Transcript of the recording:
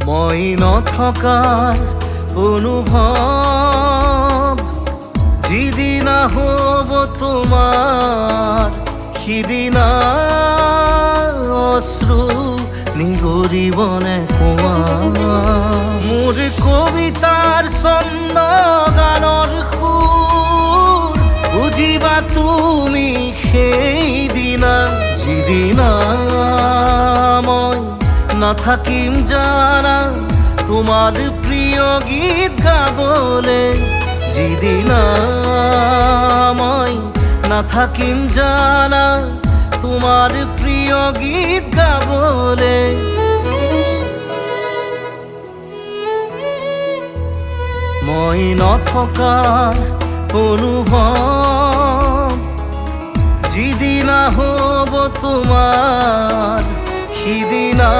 মই নথকাৰ অনুভৱ যিদিনা হ'ব তোমাৰ সিদিনা অশ্ৰু নিগৰিবনে কোৱা মোৰ কবিতাৰ ছন্দ গানৰ সুৰ বুজিবা তুমি সেইদিনা যিদিনা মই নাথাকিম জানা তোমাৰ প্ৰিয় গীত গাবলে যিদিনা মই নাথাকিম জানা তোমাৰ প্ৰিয় গীত গাবলে মই নথকাৰ অনুভৱ যিদিনা হ'ব তোমাৰ সিদিনা